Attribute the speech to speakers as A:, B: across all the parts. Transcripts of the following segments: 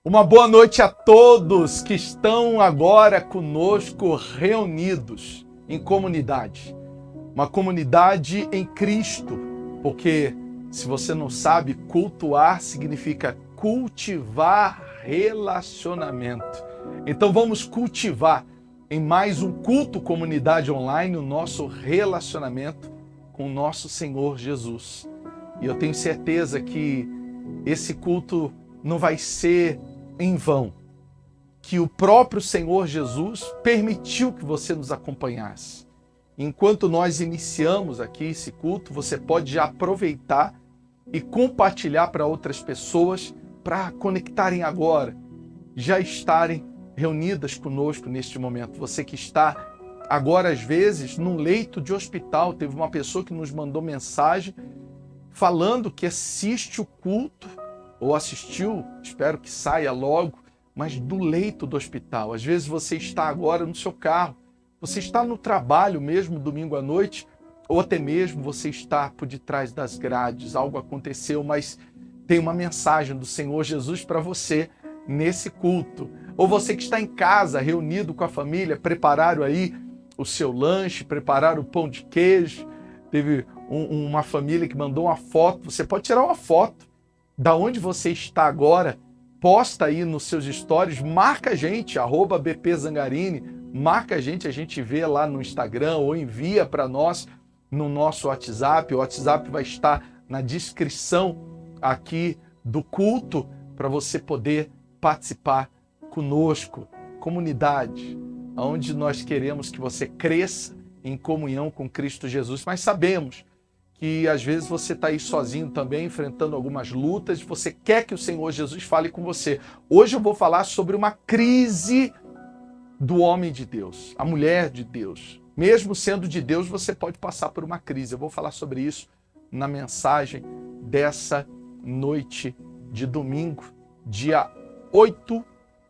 A: Uma boa noite a todos que estão agora conosco reunidos em comunidade. Uma comunidade em Cristo, porque se você não sabe, cultuar significa cultivar relacionamento. Então vamos cultivar em mais um culto comunidade online o nosso relacionamento com o nosso Senhor Jesus. E eu tenho certeza que esse culto não vai ser em vão, que o próprio Senhor Jesus permitiu que você nos acompanhasse. Enquanto nós iniciamos aqui esse culto, você pode já aproveitar e compartilhar para outras pessoas para conectarem agora, já estarem reunidas conosco neste momento. Você que está agora, às vezes, num leito de hospital, teve uma pessoa que nos mandou mensagem falando que assiste o culto, ou assistiu, espero que saia logo, mas do leito do hospital. Às vezes você está agora no seu carro, você está no trabalho mesmo, domingo à noite, ou até mesmo você está por detrás das grades, algo aconteceu, mas tem uma mensagem do Senhor Jesus para você nesse culto. Ou você que está em casa, reunido com a família, prepararam aí o seu lanche, prepararam o pão de queijo. Teve uma família que mandou uma foto, você pode tirar uma foto da onde você está agora, posta aí nos seus stories, marca a gente, @bpzangarini, marca a gente vê lá no Instagram ou envia para nós no nosso WhatsApp. O WhatsApp vai estar na descrição aqui do culto para você poder participar conosco. Comunidade, onde nós queremos que você cresça em comunhão com Cristo Jesus, mas sabemos que às vezes você está aí sozinho também, enfrentando algumas lutas, você quer que o Senhor Jesus fale com você. Hoje eu vou falar sobre uma crise do homem de Deus, a mulher de Deus. Mesmo sendo de Deus, você pode passar por uma crise. Eu vou falar sobre isso na mensagem dessa noite de domingo, dia 8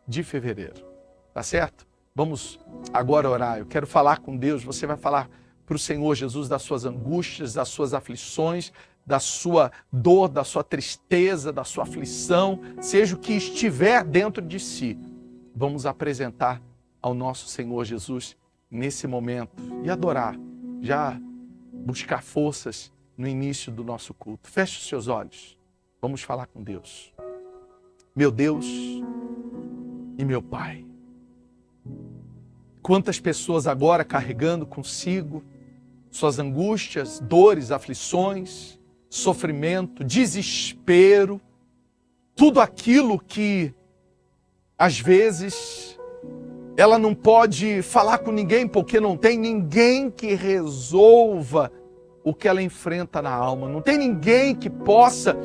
A: de fevereiro. Tá certo? Vamos agora orar. Eu quero falar com Deus. Você vai falar para o Senhor Jesus das suas angústias, das suas aflições, da sua dor, da sua tristeza, da sua aflição, seja o que estiver dentro de si. Vamos apresentar ao nosso Senhor Jesus nesse momento e adorar, já buscar forças no início do nosso culto. Feche os seus olhos, vamos falar com Deus. Meu Deus e meu Pai, quantas pessoas agora carregando consigo suas angústias, dores, aflições, sofrimento, desespero, tudo aquilo que às vezes ela não pode falar com ninguém porque não tem ninguém que resolva o que ela enfrenta na alma, não tem ninguém que possa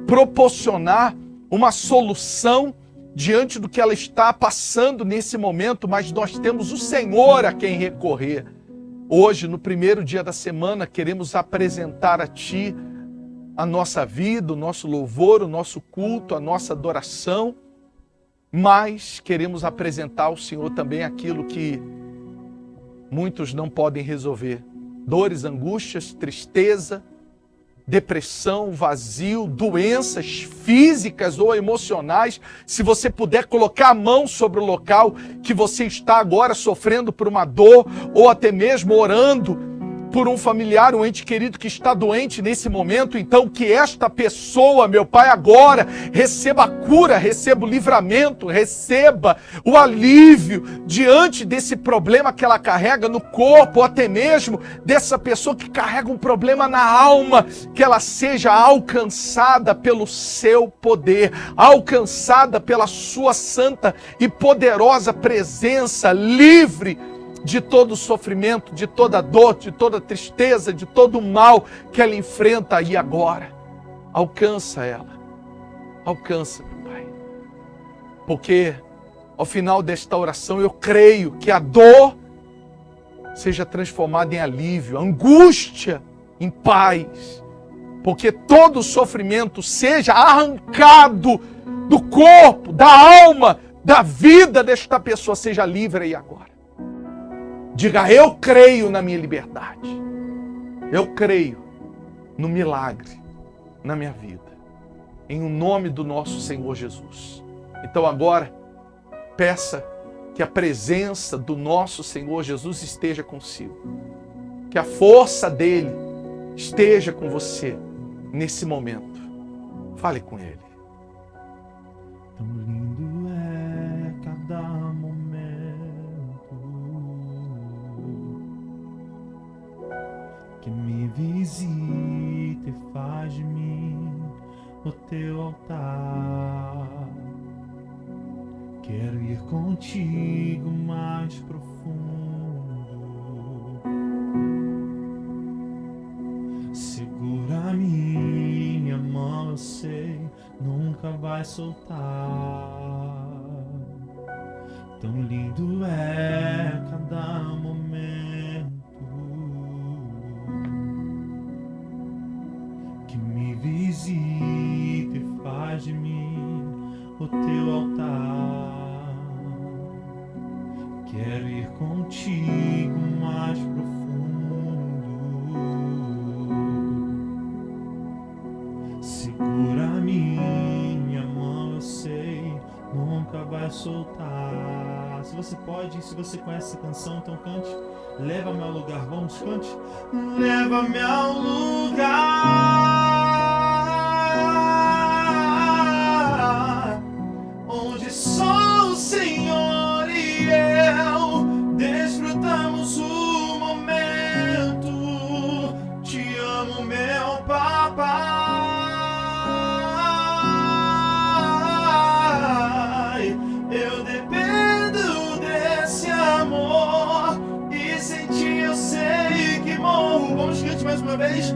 A: proporcionar uma solução diante do que ela está passando nesse momento, mas nós temos o Senhor a quem recorrer. Hoje, no primeiro dia da semana, queremos apresentar a Ti a nossa vida, o nosso louvor, o nosso culto, a nossa adoração, mas queremos apresentar ao Senhor também aquilo que muitos não podem resolver. Dores, angústias, tristeza, depressão, vazio, doenças físicas ou emocionais. Se você puder colocar a mão sobre o local que você está agora sofrendo por uma dor, ou até mesmo orando por um familiar, um ente querido que está doente nesse momento, então que esta pessoa, meu Pai, agora receba a cura, receba o livramento, receba o alívio diante desse problema que ela carrega no corpo, ou até mesmo dessa pessoa que carrega um problema na alma, que ela seja alcançada pelo seu poder, alcançada pela sua santa e poderosa presença, livre de todo sofrimento, de toda dor, de toda tristeza, de todo o mal que ela enfrenta aí agora. Alcança ela. Alcança, meu Pai. Porque ao final desta oração eu creio que a dor seja transformada em alívio, a angústia em paz. Porque todo sofrimento seja arrancado do corpo, da alma, da vida desta pessoa, seja livre aí agora. Diga, eu creio na minha liberdade. Eu creio no milagre na minha vida. Em o nome do nosso Senhor Jesus. Então agora, peça que a presença do nosso Senhor Jesus esteja consigo. Que a força dele esteja com você nesse momento. Fale com ele.
B: Tão lindo é cada momento que me visita e faz de mim o teu altar. Quero ir contigo mais profundo. Segura minha mão, eu sei, nunca vai soltar. Tão lindo é cada momento que me visita e faz de mim o teu altar. Quero ir contigo mais profundo. Segura minha mão, eu sei, nunca vai soltar. Se você pode, se você conhece essa canção, então cante. Leva-me ao lugar, vamos, cante. Leva-me ao lugar onde só o Senhor e eu desfrutamos o momento. Te amo, meu papai. Eu dependo desse amor e sem ti eu sei que morro. Vamos, cante mais uma vez.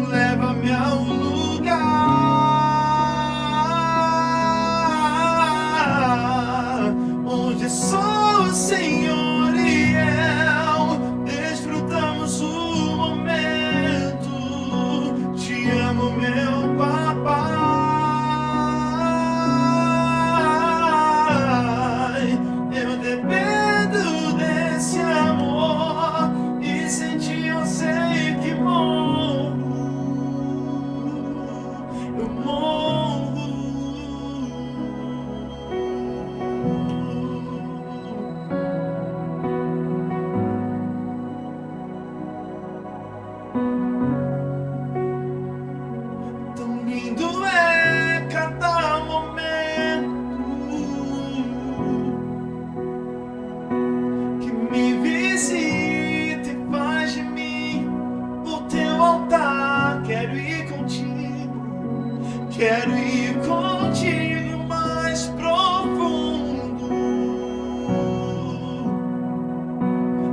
B: Leva-me ao lugar onde só o Senhor e eu desfrutamos o momento. Te amo, meu papai. Eu dependo desse amor e sem ti eu sei que morro. Eu morro. Tão lindo é cada momento que me visita e faz de mim o teu altar. Quero ir contigo, quero ir contigo mais profundo.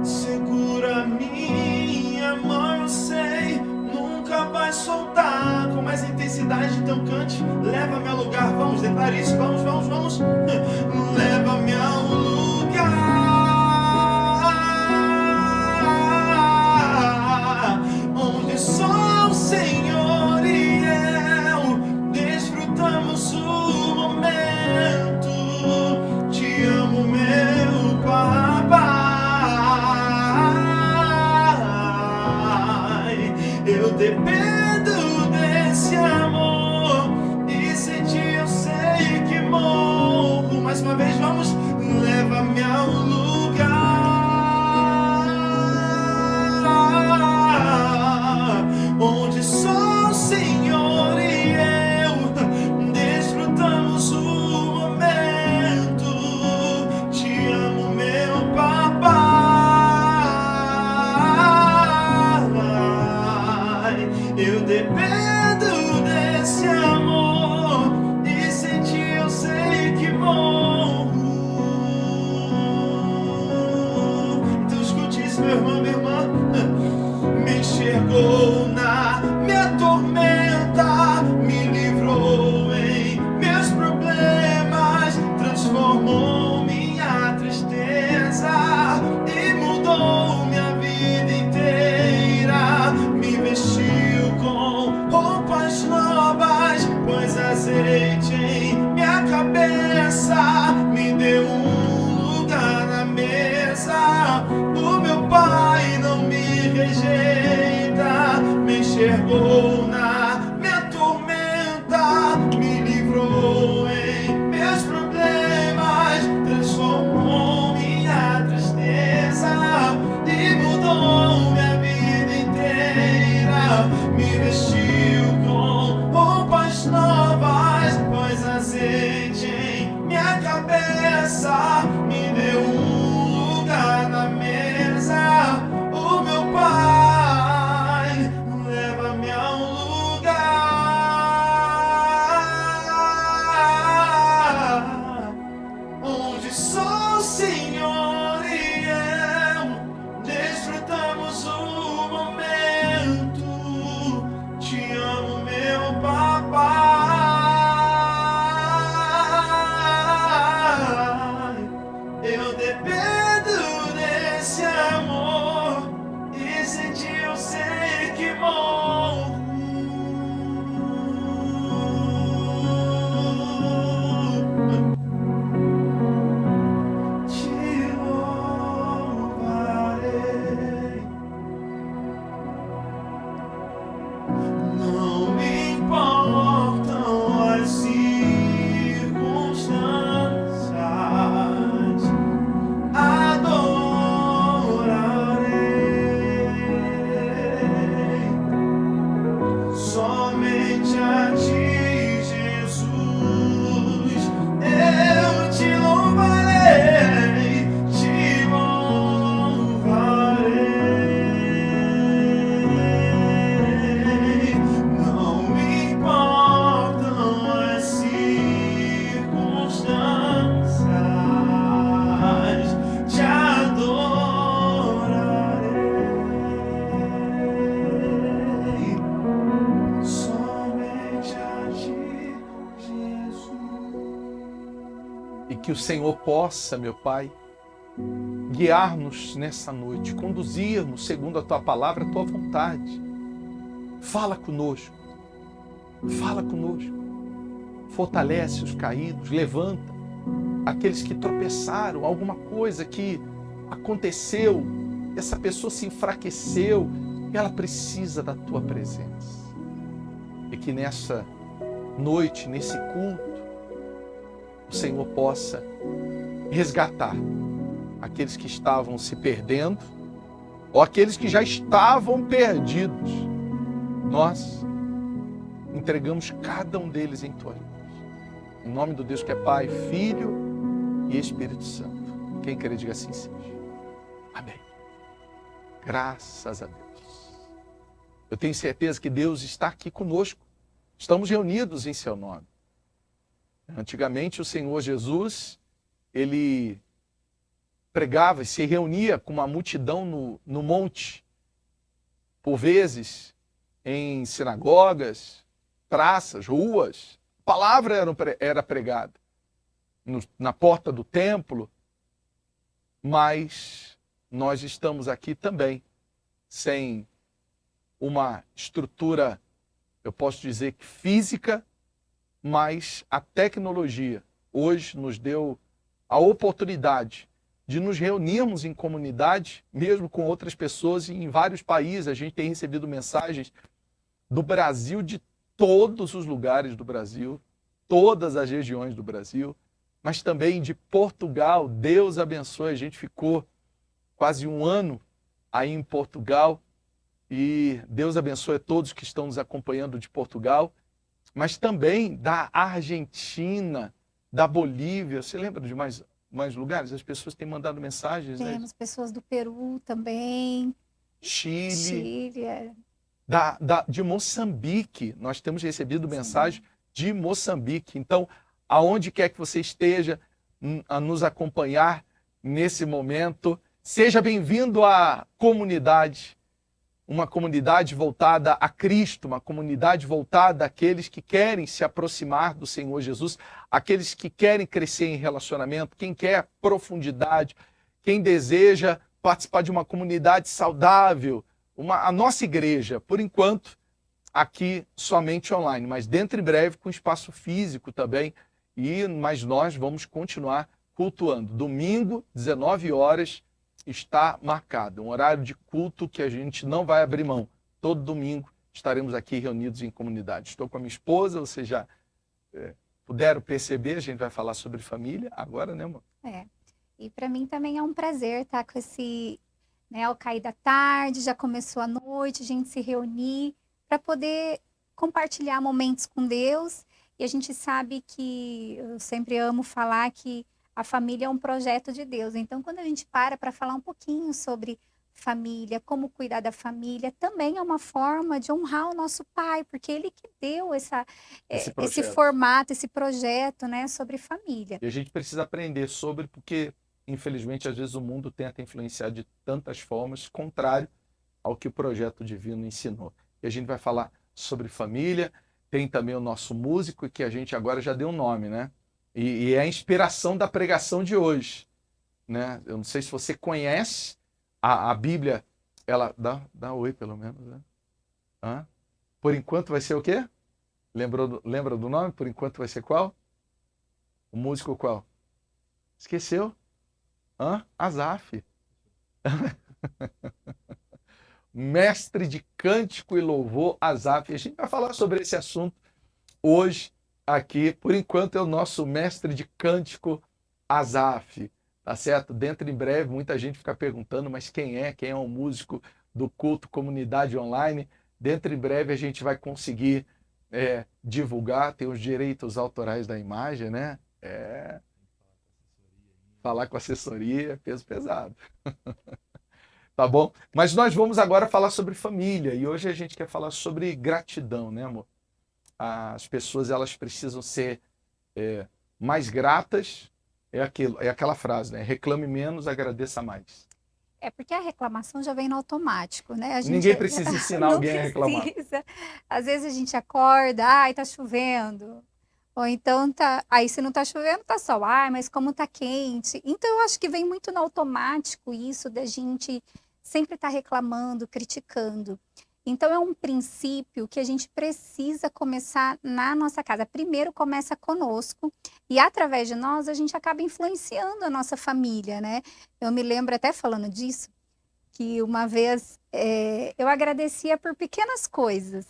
B: Segura minha mão, eu sei, nunca vai soltar. Com mais intensidade, então cante. Leva-me ao lugar, vamos, declare isso, vamos, vamos, vamos. Leva-me ao lugar onde só o Senhor e eu desfrutamos o momento. Te amo, meu papai. Eu dependo desse amor e sem ti eu sei que morro. Mais uma vez, vamos. Leva-me ao lugar onde só o Senhor e eu desfrutamos o momento. Te amo, meu papai. Eu dependo desse amor e sem ti eu sei que morro. Então escute isso, meu irmão, minha irmã. Me enxergou na minha tormenta, me livrou em meus problemas, transformou minha tristeza e mudou minha vida inteira. Me vestiu com roupas novas, pôs azeite em minha cabeça, me deu um lugar na mesa. O meu Pai não me rejeita, me enxergou na minha tormenta, me livrou em meus problemas. cabeça, me deu um lugar na mesa. O meu Pai, leva-me a um lugar onde só o Senhor e eu desfrutamos o momento. Te amo, meu papai. Eu dependo desse amor e sem ti eu sei que morro. Te louvarei. Não me importam as circunstâncias, adorarei somente a ti, Jesus. Eu te louvarei, te louvarei. Não me importam as circunstâncias, te adorarei somente a ti, Jesus.
A: E que o Senhor possa, meu Pai, guiar-nos nessa noite, conduzir-nos segundo a Tua palavra, a Tua vontade. Fala conosco, fala conosco. Fortalece os caídos, levanta aqueles que tropeçaram, alguma coisa que aconteceu, essa pessoa se enfraqueceu e ela precisa da Tua presença. E que nessa noite, nesse culto, o Senhor possa resgatar aqueles que estavam se perdendo ou aqueles que já estavam perdidos. Nós entregamos cada um deles em Tuas mãos. Em nome do Deus que é Pai, Filho e Espírito Santo. Quem crê, diga assim seja. Amém. Graças a Deus. Eu tenho certeza que Deus está aqui conosco. Estamos reunidos em Seu nome. Antigamente o Senhor Jesus, Ele pregava e se reunia com uma multidão no monte, por vezes em sinagogas, praças, ruas. A palavra era pregada na porta do templo, mas nós estamos aqui também sem uma estrutura, eu posso dizer que física, mas a tecnologia hoje nos deu a oportunidade de nos reunirmos em comunidade, mesmo com outras pessoas, e em vários países. A gente tem recebido mensagens do Brasil, de todos os lugares do Brasil, todas as regiões do Brasil, mas também de Portugal. Deus abençoe, a gente ficou quase um ano aí em Portugal, e Deus abençoe a todos que estão nos acompanhando de Portugal, mas também da Argentina, da Bolívia. Você lembra de mais lugares? As pessoas têm mandado mensagens, né?
C: Temos pessoas do Peru também,
A: Chile,
C: Chile,
A: de Moçambique. Nós temos recebido mensagem de Moçambique. Então, aonde quer que você esteja a nos acompanhar nesse momento, seja bem-vindo à comunidade. Uma comunidade voltada a Cristo, uma comunidade voltada àqueles que querem se aproximar do Senhor Jesus, aqueles que querem crescer em relacionamento, quem quer profundidade, quem deseja participar de uma comunidade saudável, a nossa igreja, por enquanto, aqui somente online, mas dentro em breve com espaço físico também, mas nós vamos continuar cultuando. Domingo, 19 horas, está marcado, um horário de culto que a gente não vai abrir mão. Todo domingo estaremos aqui reunidos em comunidade. Estou com a minha esposa, vocês já puderam perceber, a gente vai falar sobre família agora, né, amor?
C: E para mim também é um prazer estar com esse, né, ao cair da tarde, já começou a noite, a gente se reunir para poder compartilhar momentos com Deus E a gente sabe que, eu sempre amo falar que a família é um projeto de Deus. Então, quando a gente para falar um pouquinho sobre família, como cuidar da família, também é uma forma de honrar o nosso pai, porque ele que deu
A: Esse
C: esse
A: projeto.
C: formato, esse projeto, né, sobre família.
A: E a gente precisa aprender sobre, porque, infelizmente, às vezes o mundo tenta influenciar de tantas formas, contrário ao que o projeto divino ensinou. E a gente vai falar sobre família, tem também o nosso músico, que a gente agora já deu um nome, né? E é a inspiração da pregação de hoje, né? Eu não sei se você conhece a Bíblia, ela dá oi pelo menos, né? Hã? Por enquanto vai ser o quê? Lembra do nome? Por enquanto vai ser qual? O músico qual? Esqueceu? Hã? Asaf. Mestre de cântico e louvor, Asaf. E a gente vai falar sobre esse assunto hoje aqui. Por enquanto é o nosso mestre de cântico, Asaf. Tá certo? Dentro em breve, muita gente fica perguntando, mas quem é? Quem é um músico do culto Comunidade Online? Dentro em breve a gente vai conseguir divulgar, tem os direitos autorais da imagem, né? Falar com assessoria, peso pesado. Tá bom? Mas nós vamos agora falar sobre família e hoje a gente quer falar sobre gratidão, né, amor? As pessoas elas precisam ser mais gratas, é aquela frase, né? Reclame menos, agradeça mais.
C: É porque a reclamação já vem no automático, né? A gente
A: Ninguém precisa ensinar
C: não
A: alguém a reclamar.
C: precisa. Às vezes a gente acorda, ai, tá chovendo. Ou então tá, aí se não tá chovendo, tá sol. Ai, mas como tá quente. Então eu acho que vem muito no automático isso da gente sempre estar reclamando, criticando. Então é um princípio que a gente precisa começar na nossa casa. Primeiro começa conosco e através de nós a gente acaba influenciando a nossa família, né? Eu me lembro até falando disso, que uma vez eu agradecia por pequenas coisas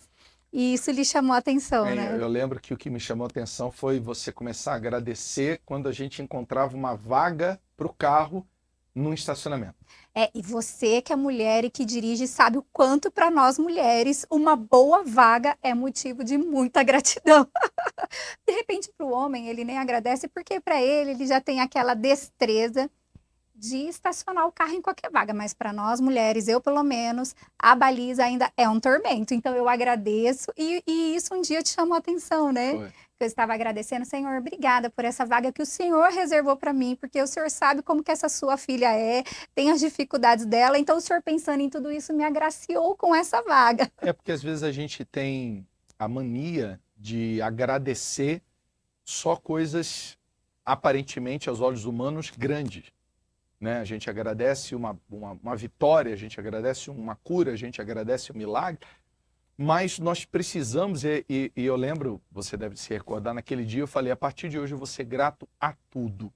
C: e isso lhe chamou a atenção, né?
A: Eu lembro que o que me chamou a atenção foi você começar a agradecer quando a gente encontrava uma vaga para o carro num estacionamento.
C: E você que é mulher e que dirige sabe o quanto para nós mulheres uma boa vaga é motivo de muita gratidão. De repente para o homem ele nem agradece porque para ele já tem aquela destreza de estacionar o carro em qualquer vaga, mas para nós mulheres, eu pelo menos, a baliza ainda é um tormento. Então eu agradeço e isso um dia te chamou a atenção, né?
A: Foi.
C: Eu estava agradecendo, Senhor, obrigada por essa vaga que o Senhor reservou para mim, porque o Senhor sabe como que essa sua filha tem as dificuldades dela, então o Senhor pensando em tudo isso me agraciou com essa vaga.
A: É porque às vezes a gente tem a mania de agradecer só coisas aparentemente aos olhos humanos grandes, né? A gente agradece uma vitória, a gente agradece uma cura, a gente agradece um milagre, mas nós precisamos, e eu lembro, você deve se recordar, naquele dia eu falei, a partir de hoje eu vou ser grato a tudo.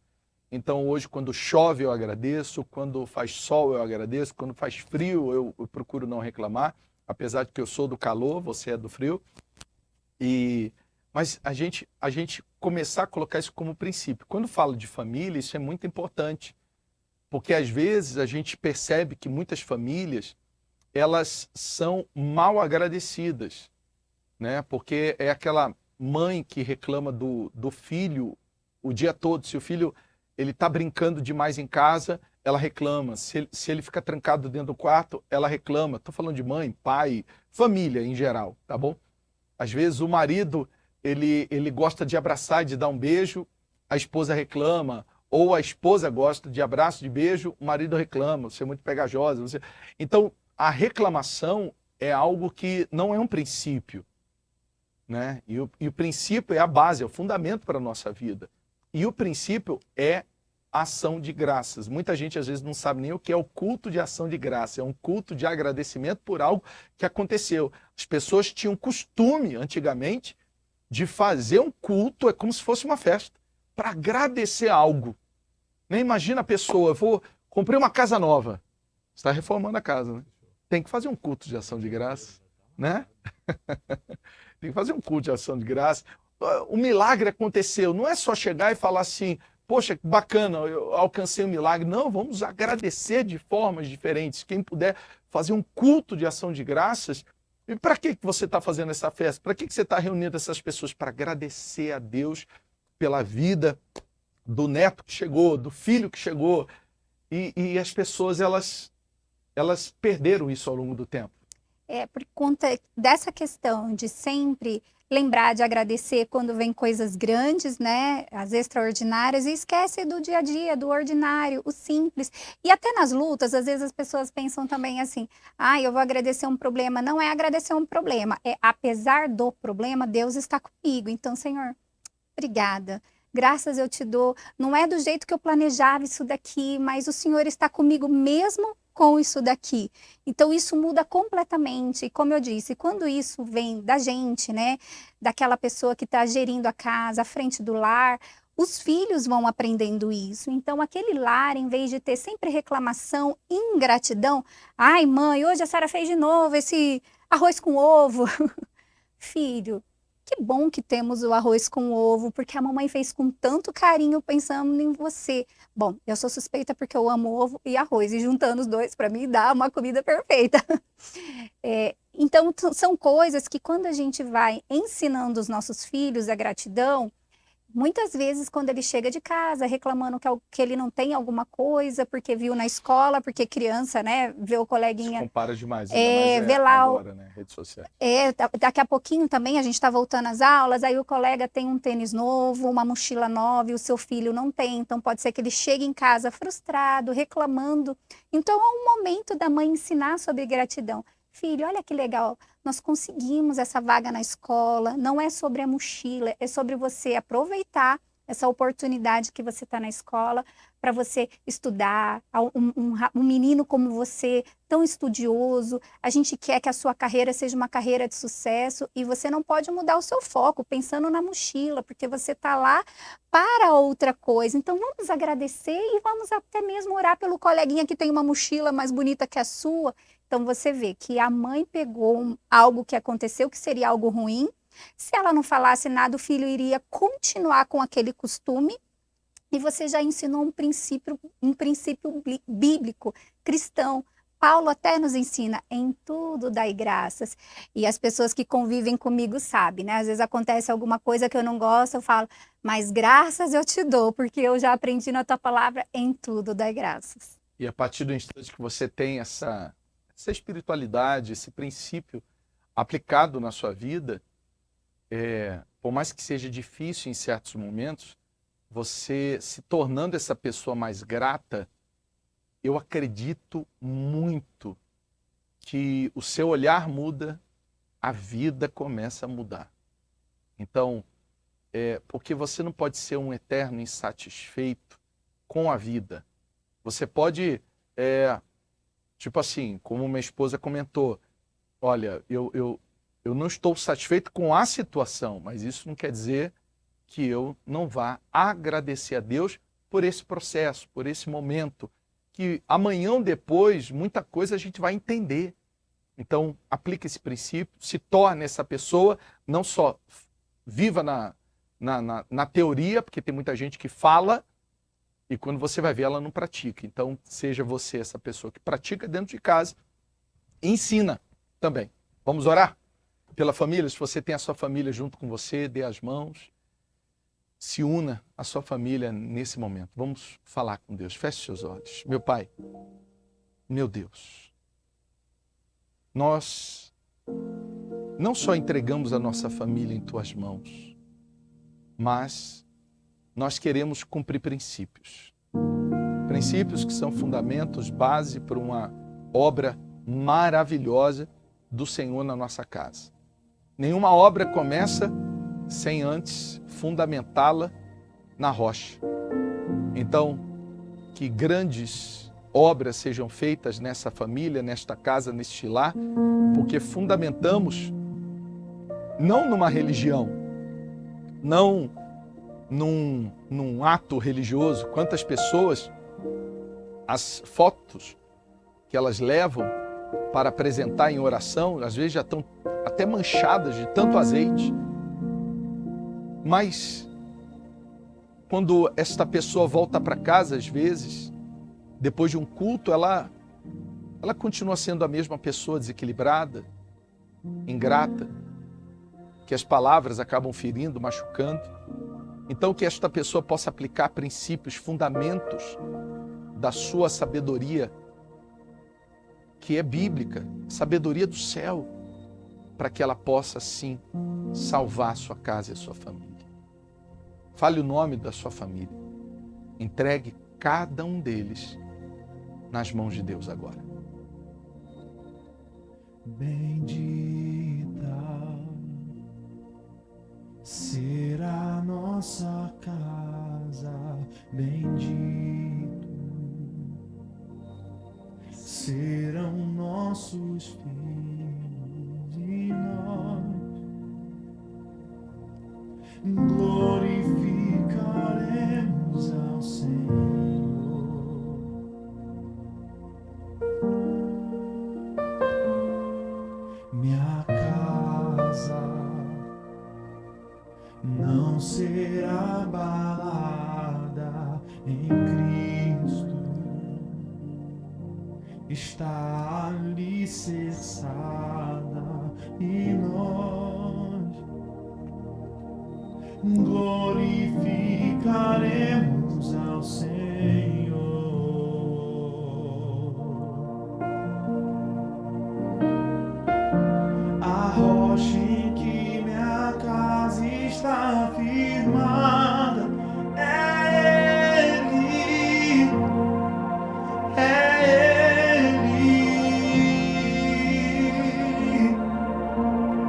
A: Então hoje quando chove eu agradeço, quando faz sol eu agradeço, quando faz frio eu procuro não reclamar, apesar de que eu sou do calor, você é do frio. Mas a gente começar a colocar isso como princípio. Quando falo de família, isso é muito importante, porque às vezes a gente percebe que muitas famílias elas são mal agradecidas, né? Porque é aquela mãe que reclama do filho o dia todo. Se o filho ele está brincando demais em casa, ela reclama. Se ele fica trancado dentro do quarto, ela reclama. Estou falando de mãe, pai, família em geral, tá bom? Às vezes o marido ele gosta de abraçar e de dar um beijo, a esposa reclama. Ou a esposa gosta de abraço, de beijo, o marido reclama, você é muito pegajosa. Então, a reclamação é algo que não é um princípio, né? E o princípio é a base, é o fundamento para a nossa vida. E o princípio é ação de graças. Muita gente às vezes não sabe nem o que é o culto de ação de graça. É um culto de agradecimento por algo que aconteceu. As pessoas tinham costume, antigamente, de fazer um culto, é como se fosse uma festa, para agradecer algo. Nem imagina a pessoa, comprei uma casa nova. Você está reformando a casa, né? Tem que fazer um culto de ação de graça, né? Tem que fazer um culto de ação de graça. O milagre aconteceu. Não é só chegar e falar assim, poxa, que bacana, eu alcancei um milagre. Não, vamos agradecer de formas diferentes. Quem puder fazer um culto de ação de graças, E para que você está fazendo essa festa? Para que você está reunindo essas pessoas? Para agradecer a Deus pela vida do neto que chegou, do filho que chegou. E as pessoas, elas perderam isso ao longo do tempo.
C: Por conta dessa questão de sempre lembrar de agradecer quando vem coisas grandes, né, as extraordinárias, e esquece do dia a dia, do ordinário, o simples. E até nas lutas, às vezes as pessoas pensam também assim, eu vou agradecer um problema. Não é agradecer um problema, é apesar do problema, Deus está comigo. Então, Senhor, obrigada. Graças eu te dou. Não é do jeito que eu planejava isso daqui, mas o Senhor está comigo mesmo com isso daqui. Então isso muda completamente. E como eu disse, quando isso vem da gente, né, daquela pessoa que está gerindo a casa, à frente do lar, os filhos vão aprendendo isso. Então aquele lar, em vez de ter sempre reclamação, ingratidão, ai mãe, hoje a Sara fez de novo esse arroz com ovo. Filho, que bom que temos o arroz com ovo, porque a mamãe fez com tanto carinho pensando em você. Bom, eu sou suspeita porque eu amo ovo e arroz, e juntando os dois, para mim, dá uma comida perfeita. Então, são coisas que quando a gente vai ensinando os nossos filhos a gratidão, muitas vezes, quando ele chega de casa reclamando que ele não tem alguma coisa, porque viu na escola, porque criança, né, vê o coleguinha...
A: Se compara demais, ainda mais
C: vê lá
A: agora, né, redes sociais.
C: Daqui a pouquinho também, a gente está voltando às aulas, aí o colega tem um tênis novo, uma mochila nova, e o seu filho não tem. Então, pode ser que ele chegue em casa frustrado, reclamando. Então, é um momento da mãe ensinar sobre gratidão. Filho, olha que legal, nós conseguimos essa vaga na escola, não é sobre a mochila, é sobre você aproveitar essa oportunidade que você está na escola para você estudar, um menino como você, tão estudioso, a gente quer que a sua carreira seja uma carreira de sucesso e você não pode mudar o seu foco pensando na mochila, porque você está lá para outra coisa. Então vamos agradecer e vamos até mesmo orar pelo coleguinha que tem uma mochila mais bonita que a sua. Então você vê que a mãe pegou algo que aconteceu, que seria algo ruim. Se ela não falasse nada, o filho iria continuar com aquele costume. E você já ensinou um princípio bíblico, cristão. Paulo até nos ensina, em tudo dai graças. E as pessoas que convivem comigo sabem, né? Às vezes acontece alguma coisa que eu não gosto, eu falo, mas graças eu te dou, porque eu já aprendi na tua palavra, em tudo dai graças.
A: E a partir do instante que você tem essa espiritualidade, esse princípio aplicado na sua vida, por mais que seja difícil em certos momentos, você se tornando essa pessoa mais grata, eu acredito muito que o seu olhar muda, a vida começa a mudar. Então, porque você não pode ser um eterno insatisfeito com a vida. Você pode, tipo assim, como minha esposa comentou, olha, eu não estou satisfeito com a situação, mas isso não quer dizer que eu não vá agradecer a Deus por esse processo, por esse momento, que amanhã ou depois, muita coisa a gente vai entender. Então, aplique esse princípio, se torne essa pessoa, não só viva na teoria, porque tem muita gente que fala, e quando você vai ver, ela não pratica. Então, seja você essa pessoa que pratica dentro de casa e ensina também. Vamos orar pela família? Se você tem a sua família junto com você, dê as mãos. Se una à sua família nesse momento. Vamos falar com Deus. Feche seus olhos. Meu Pai, meu Deus, nós não só entregamos a nossa família em Tuas mãos, mas nós queremos cumprir princípios. Princípios que são fundamentos, base para uma obra maravilhosa do Senhor na nossa casa. Nenhuma obra começa sem antes fundamentá-la na rocha. Então, que grandes obras sejam feitas nessa família, nesta casa, neste lar, porque fundamentamos não numa religião, não num ato religioso. Quantas pessoas, as fotos que elas levam para apresentar em oração, às vezes já estão até manchadas de tanto azeite. Mas quando esta pessoa volta para casa, às vezes, depois de um culto, ela continua sendo a mesma pessoa desequilibrada, ingrata, que as palavras acabam ferindo, machucando. Então que esta pessoa possa aplicar princípios, fundamentos da sua sabedoria, que é bíblica, sabedoria do céu, para que ela possa, sim, salvar a sua casa e a sua família. Fale o nome da sua família. Entregue cada um deles nas mãos de Deus agora.
B: Bendita será nossa casa, bendito serão nossos filhos e nós glorificaremos ao Senhor. Minha casa não será abalada, em Cristo está alicerçada e nós glorificaremos ao Senhor. A rocha em que minha casa está firmada é Ele, é Ele.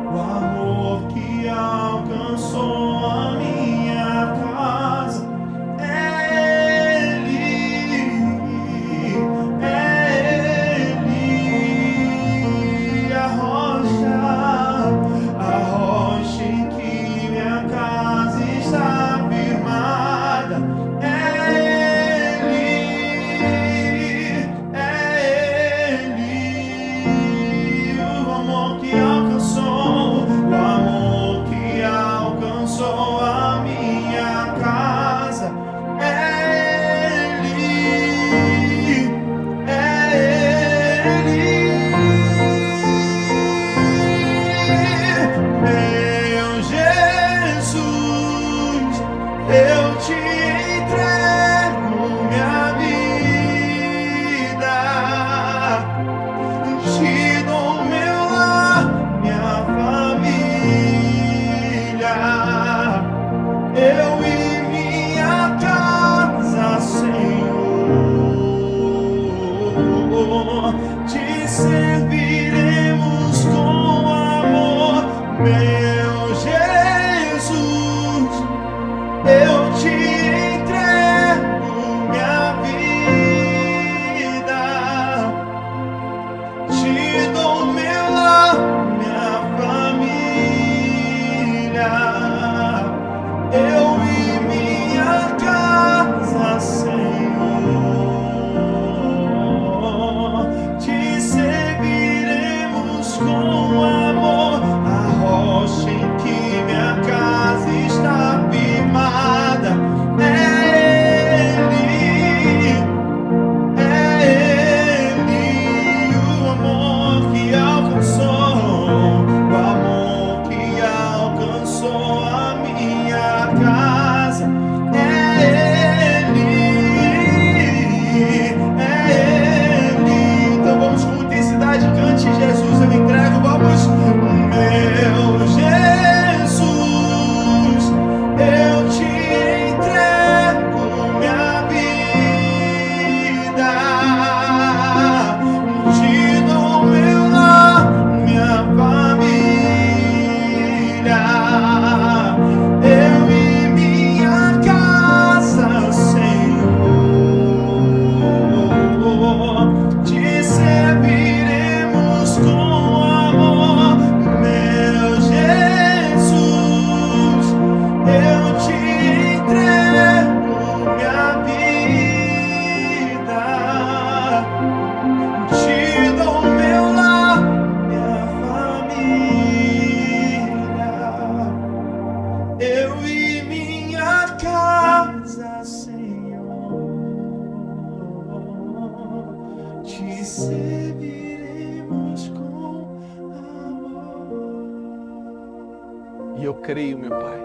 B: O amor que alcançou a minha casa é Ele, é Ele. A rocha em que minha casa está firmada é Ele, é Ele. O amor que alcançou a minha casa é Ele, é Ele. Meu Jesus, eu te entrego minha vida, te dou meu lar, minha família, eu e minha casa, Senhor, te serviremos com amor. Meu Jesus, eu te entrego minha vida, te dou meu lar, minha família, eu e minha casa, Senhor, te serviremos com amor. A rocha em que minha casa está firmada é Ele, é Ele. O amor que alcançou a minha casa é Ele, é Ele. Então vamos com intensidade, cante Jesus, eu me entrego, vamos. Meu Jesus, eu te entrego minha vida, te dou meu lar, minha família, eu e minha casa, Senhor, te serviremos com amor. Meu Jesus, eu te entrego minha vida, te dou meu lar, minha família, eu e minha casa, Senhor, te serviremos com amor.
A: eu creio, meu Pai,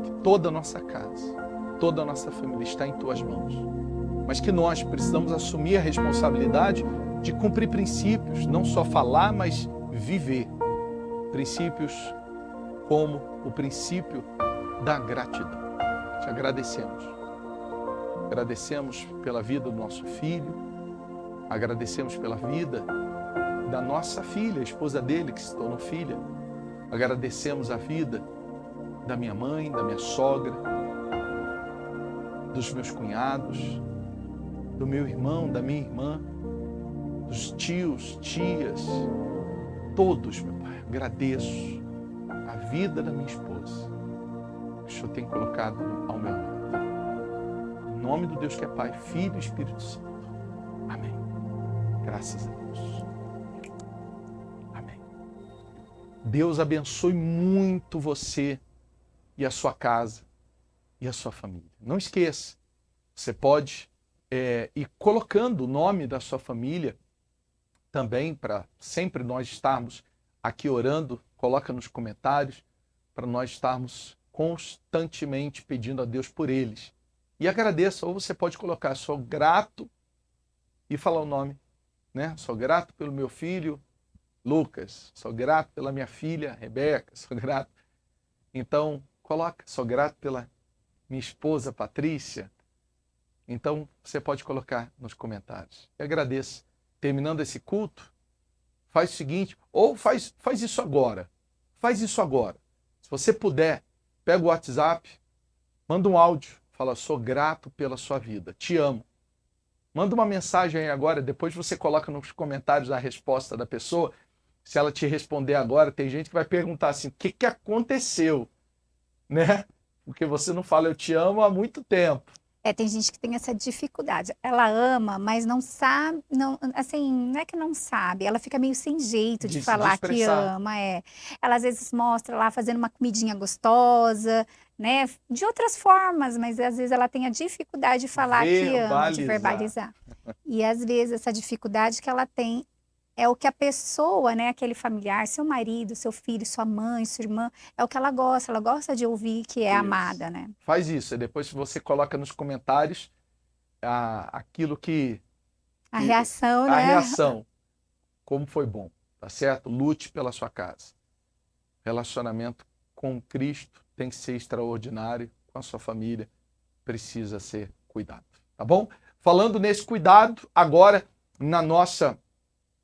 A: que toda a nossa casa, toda a nossa família está em Tuas mãos. Mas que nós precisamos assumir a responsabilidade de cumprir princípios, não só falar, mas viver. Princípios como o princípio da gratidão. Te agradecemos. Agradecemos pela vida do nosso filho, agradecemos pela vida da nossa filha, a esposa dele que se tornou filha. Agradecemos a vida da minha mãe, da minha sogra, dos meus cunhados, do meu irmão, da minha irmã, dos tios, tias, todos, meu Pai. Agradeço a vida da minha esposa, que o Senhor tem colocado ao meu lado. Em nome do Deus que é Pai, Filho e Espírito Santo. Amém. Graças a Deus. Amém. Deus abençoe muito você e a sua casa e a sua família. Não esqueça, você pode ir colocando o nome da sua família também, para sempre nós estarmos aqui orando. Coloca nos comentários para nós estarmos constantemente pedindo a Deus por eles. E agradeça, ou você pode colocar, sou grato, e falar o nome, né? Sou grato pelo meu filho Lucas, sou grato pela minha filha Rebeca, sou grato. Então, coloca, sou grato pela minha esposa Patrícia. Então, você pode colocar nos comentários. Eu agradeço. Terminando esse culto, faz o seguinte, ou faz isso agora. Faz isso agora. Se você puder, pega o WhatsApp, manda um áudio, fala, sou grato pela sua vida, te amo. Manda uma mensagem aí agora, depois você coloca nos comentários a resposta da pessoa. Se ela te responder agora, tem gente que vai perguntar assim, o que aconteceu? Né? Porque você não fala, eu te amo há muito tempo.
C: Tem gente que tem essa dificuldade. Ela ama, mas não sabe, não, assim, não é que não sabe, ela fica meio sem jeito de falar que ama, Ela às vezes mostra lá fazendo uma comidinha gostosa, né? De outras formas, mas às vezes ela tem a dificuldade de falar que ama, de verbalizar. E às vezes essa dificuldade que ela tem é o que a pessoa, né, aquele familiar, seu marido, seu filho, sua mãe, sua irmã, é o que ela gosta de ouvir que é amada, né?
A: Faz isso, e depois você coloca nos comentários aquilo que...
C: A reação, né?
A: A reação, como foi bom, tá certo? Lute pela sua casa. Relacionamento com Cristo tem que ser extraordinário, com a sua família precisa ser cuidado, tá bom? Falando nesse cuidado, agora na nossa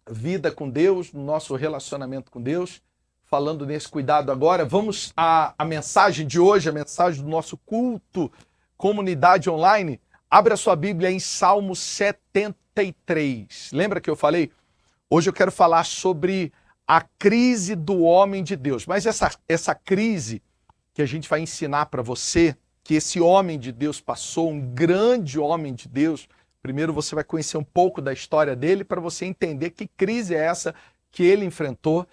A: vida com Deus, no nosso relacionamento com Deus, falando nesse cuidado agora, vamos à mensagem de hoje, a mensagem do nosso culto, comunidade online. Abre a sua Bíblia em Salmo 73. Lembra que eu falei? Hoje eu quero falar sobre a crise do homem de Deus. Mas essa crise que a gente vai ensinar para você, que esse homem de Deus passou, um grande homem de Deus. Primeiro você vai conhecer um pouco da história dele para você entender que crise é essa que ele enfrentou.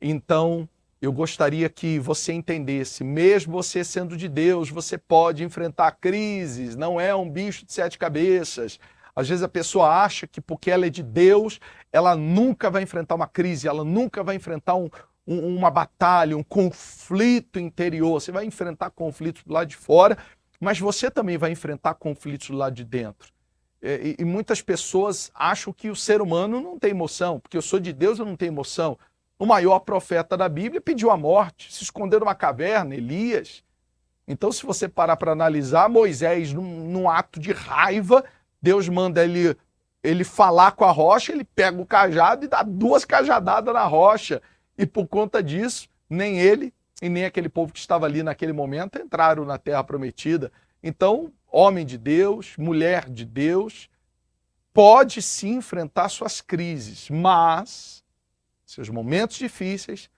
A: Então, eu gostaria que você entendesse, mesmo você sendo de Deus, você pode enfrentar crises, não é um bicho de 7 cabeças. Às vezes a pessoa acha que porque ela é de Deus, ela nunca vai enfrentar uma crise, ela nunca vai enfrentar uma batalha, um conflito interior. Você vai enfrentar conflitos do lado de fora, mas você também vai enfrentar conflitos do lado de dentro. E muitas pessoas acham que o ser humano não tem emoção, porque eu sou de Deus, eu não tenho emoção. O maior profeta da Bíblia pediu a morte, se escondeu numa caverna, Elias. Então, se você parar para analisar, Moisés, num ato de raiva, Deus manda ele falar com a rocha, ele pega o cajado e dá 2 cajadadas na rocha. E por conta disso, nem ele e nem aquele povo que estava ali naquele momento entraram na Terra Prometida. Então, homem de Deus, mulher de Deus, pode sim enfrentar suas crises, mas seus momentos difíceis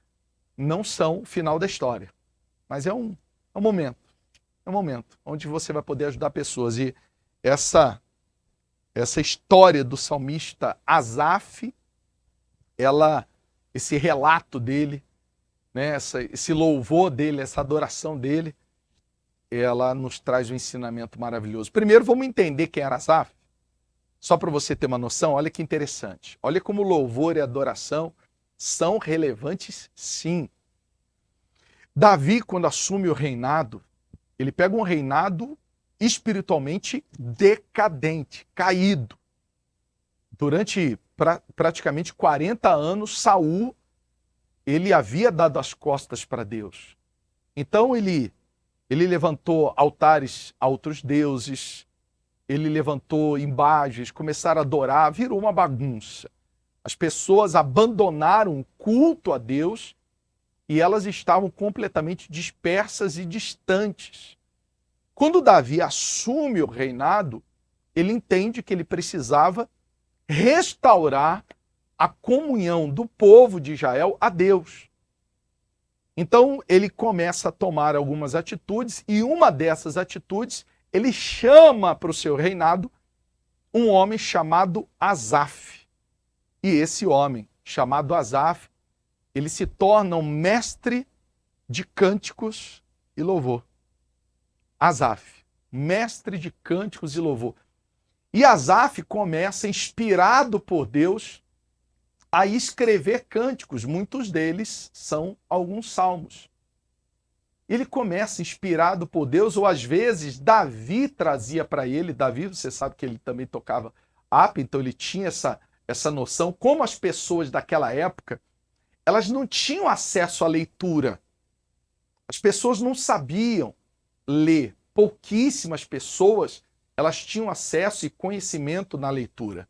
A: não são o final da história. Mas é um momento onde você vai poder ajudar pessoas. E essa história do salmista Asaf, esse relato dele, né, esse louvor dele, essa adoração dele, ela nos traz um ensinamento maravilhoso. Primeiro, vamos entender quem era Asaf. Só para você ter uma noção, olha que interessante. Olha como louvor e adoração são relevantes, sim. Davi, quando assume o reinado, ele pega um reinado espiritualmente decadente, caído. Durante praticamente 40 anos, Saul, ele havia dado as costas para Deus. Então ele levantou altares a outros deuses, ele levantou imagens, começaram a adorar, virou uma bagunça. As pessoas abandonaram o culto a Deus e elas estavam completamente dispersas e distantes. Quando Davi assume o reinado, ele entende que ele precisava restaurar a comunhão do povo de Israel a Deus. Então ele começa a tomar algumas atitudes e uma dessas atitudes, ele chama para o seu reinado um homem chamado Asaf. E esse homem, chamado Asaf, ele se torna um mestre de cânticos e louvor. Asaf, mestre de cânticos e louvor. E Asaf começa, inspirado por Deus, a escrever cânticos. Muitos deles são alguns salmos. Ele começa inspirado por Deus, ou às vezes Davi trazia para ele. Davi, você sabe que ele também tocava harpa, então ele tinha essa noção. Como as pessoas daquela época, elas não tinham acesso à leitura. As pessoas não sabiam ler. Pouquíssimas pessoas, elas tinham acesso e conhecimento na leitura.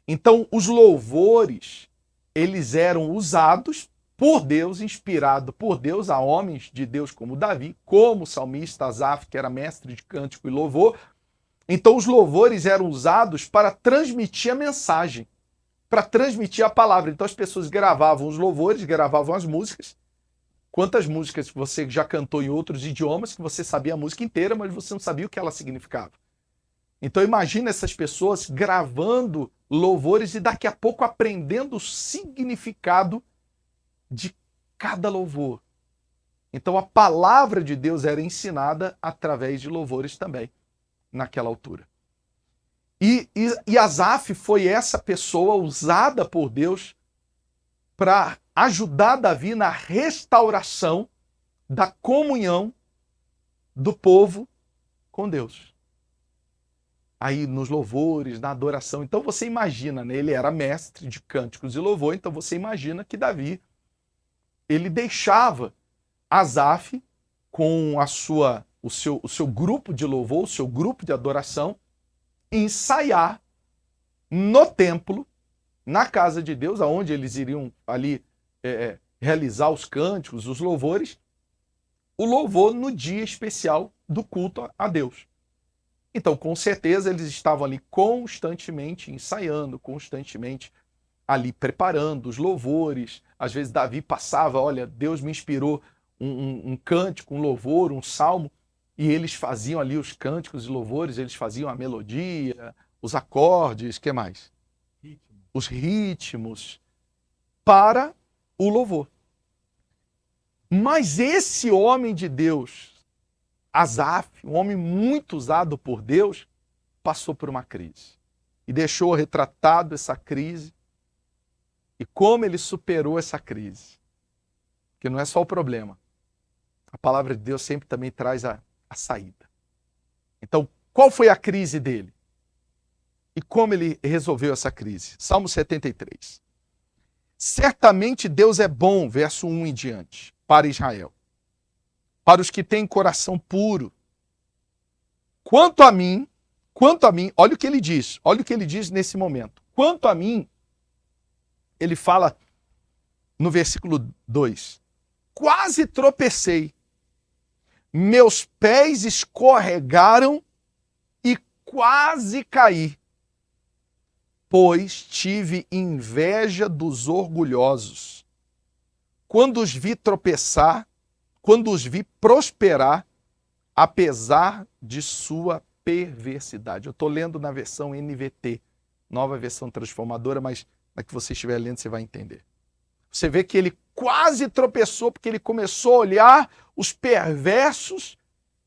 A: Então, os louvores, eles eram usados por Deus, inspirado por Deus, a homens de Deus como Davi, como o salmista Asaf, que era mestre de cântico e louvor. Então, os louvores eram usados para transmitir a mensagem, para transmitir a palavra. Então, as pessoas gravavam os louvores, gravavam as músicas. Quantas músicas você já cantou em outros idiomas que você sabia a música inteira, mas você não sabia o que ela significava? Então imagina essas pessoas gravando louvores e daqui a pouco aprendendo o significado de cada louvor. Então a palavra de Deus era ensinada através de louvores também, naquela altura. E Asaf foi essa pessoa usada por Deus para ajudar Davi na restauração da comunhão do povo com Deus. Aí nos louvores, na adoração. Então você imagina, né? Ele era mestre de cânticos e louvor, então você imagina que Davi, ele deixava Asaf com o seu grupo de louvor, o seu grupo de adoração, ensaiar no templo, na casa de Deus, aonde eles iriam ali realizar os cânticos, os louvores, o louvor no dia especial do culto a Deus. Então, com certeza, eles estavam ali constantemente ensaiando, constantemente ali preparando os louvores. Às vezes Davi passava, olha, Deus me inspirou um cântico, um louvor, um salmo, e eles faziam ali os cânticos e louvores, eles faziam a melodia, os acordes, o que mais? Os ritmos, para o louvor. Mas esse homem de Deus, Asaf, um homem muito usado por Deus, passou por uma crise. E deixou retratado essa crise e como ele superou essa crise. Porque não é só o problema. A palavra de Deus sempre também traz a saída. Então, qual foi a crise dele? E como ele resolveu essa crise? Salmo 73. Certamente Deus é bom, verso 1 em diante, para Israel, para os que têm coração puro. Quanto a mim, olha o que ele diz nesse momento. Quanto a mim, ele fala no versículo 2, quase tropecei, meus pés escorregaram e quase caí, pois tive inveja dos orgulhosos. Quando os vi tropeçar, quando os vi prosperar, apesar de sua perversidade. Eu estou lendo na versão NVT, nova versão transformadora, mas na que você estiver lendo você vai entender. Você vê que ele quase tropeçou porque ele começou a olhar os perversos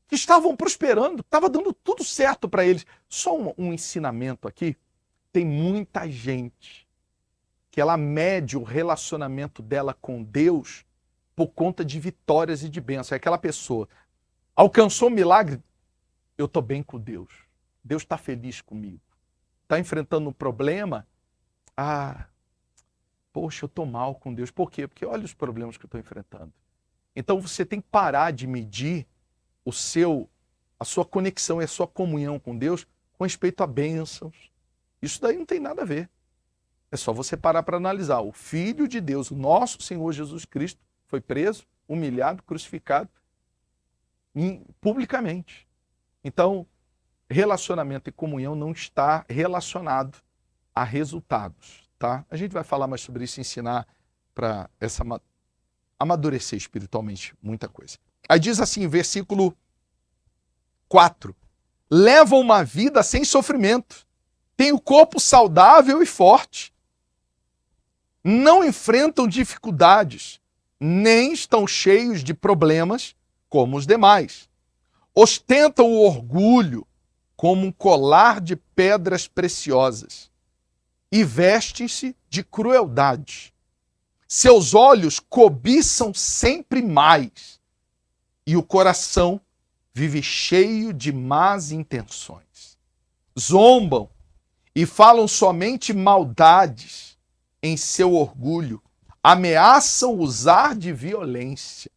A: que estavam prosperando, estava dando tudo certo para eles. Só um ensinamento aqui. Tem muita gente que ela mede o relacionamento dela com Deus por conta de vitórias e de bênçãos. É aquela pessoa alcançou um milagre, eu estou bem com Deus. Deus está feliz comigo. Está enfrentando um problema, poxa, eu estou mal com Deus. Por quê? Porque olha os problemas que eu estou enfrentando. Então você tem que parar de medir a sua conexão e a sua comunhão com Deus com respeito a bênçãos. Isso daí não tem nada a ver. É só você parar para analisar. O Filho de Deus, o nosso Senhor Jesus Cristo, foi preso, humilhado, crucificado publicamente. Então, relacionamento e comunhão não está relacionado a resultados, tá? A gente vai falar mais sobre isso e ensinar para amadurecer espiritualmente muita coisa. Aí diz assim, versículo 4. Levam uma vida sem sofrimento. Têm o corpo saudável e forte. Não enfrentam dificuldades, nem estão cheios de problemas como os demais. Ostentam o orgulho como um colar de pedras preciosas e vestem-se de crueldade. Seus olhos cobiçam sempre mais e o coração vive cheio de más intenções. Zombam e falam somente maldades em seu orgulho, ameaçam usar de violência.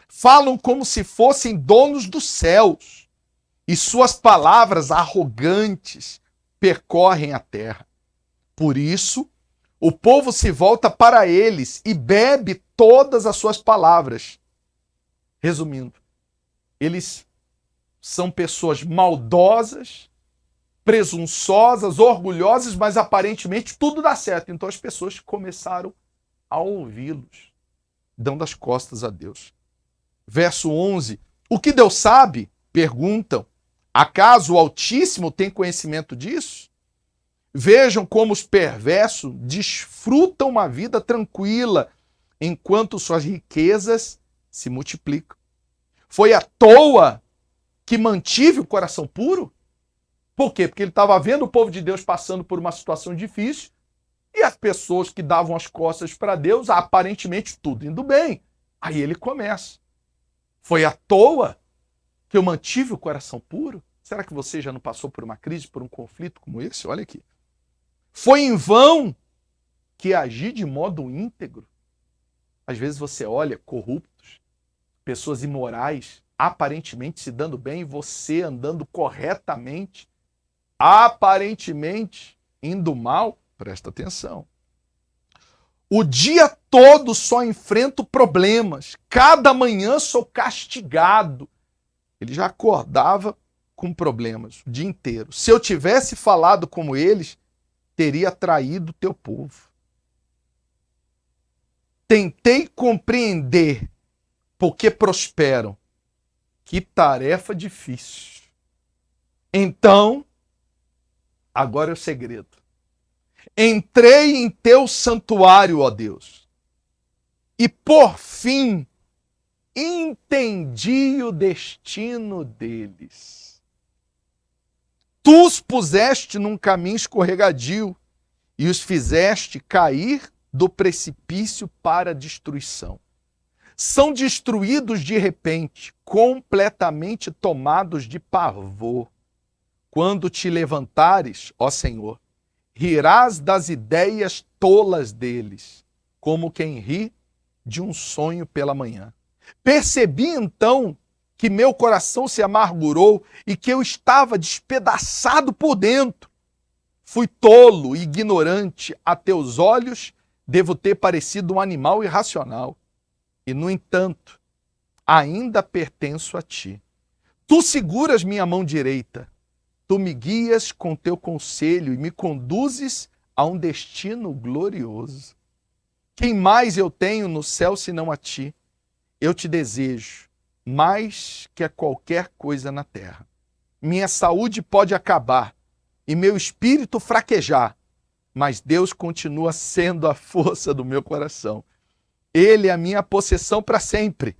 A: Falam como se fossem donos dos céus, e suas palavras arrogantes percorrem a terra. Por isso, o povo se volta para eles e bebe todas as suas palavras. Resumindo, eles são pessoas maldosas, presunçosas, orgulhosas, mas aparentemente tudo dá certo. Então as pessoas começaram a ouvi-los, dando as costas a Deus. Verso 11. O que Deus sabe? Perguntam. Acaso o Altíssimo tem conhecimento disso? Vejam como os perversos desfrutam uma vida tranquila, enquanto suas riquezas se multiplicam. Foi à toa que mantive o coração puro? Por quê? Porque ele estava vendo o povo de Deus passando por uma situação difícil e as pessoas que davam as costas para Deus, aparentemente tudo indo bem. Aí ele começa. Foi à toa que eu mantive o coração puro? Será que você já não passou por uma crise, por um conflito como esse? Olha aqui. Foi em vão que agi de modo íntegro? Às vezes você olha corruptos, pessoas imorais, aparentemente se dando bem, e você andando corretamente, aparentemente indo mal. Presta atenção. O dia todo só enfrento problemas. Cada manhã sou castigado. Ele já acordava com problemas o dia inteiro. Se eu tivesse falado como eles, teria traído teu povo. Tentei compreender porque prosperam. Que tarefa difícil. Então, agora é o segredo. Entrei em teu santuário, ó Deus, e por fim entendi o destino deles. Tu os puseste num caminho escorregadio e os fizeste cair do precipício para a destruição. São destruídos de repente, completamente tomados de pavor. Quando te levantares, ó Senhor, rirás das ideias tolas deles, como quem ri de um sonho pela manhã. Percebi então que meu coração se amargurou e que eu estava despedaçado por dentro. Fui tolo e ignorante a teus olhos, devo ter parecido um animal irracional. E, no entanto, ainda pertenço a ti. Tu seguras minha mão direita. Tu me guias com teu conselho e me conduzes a um destino glorioso. Quem mais eu tenho no céu senão a ti? Eu te desejo mais que a qualquer coisa na terra. Minha saúde pode acabar e meu espírito fraquejar, mas Deus continua sendo a força do meu coração. Ele é a minha possessão para sempre.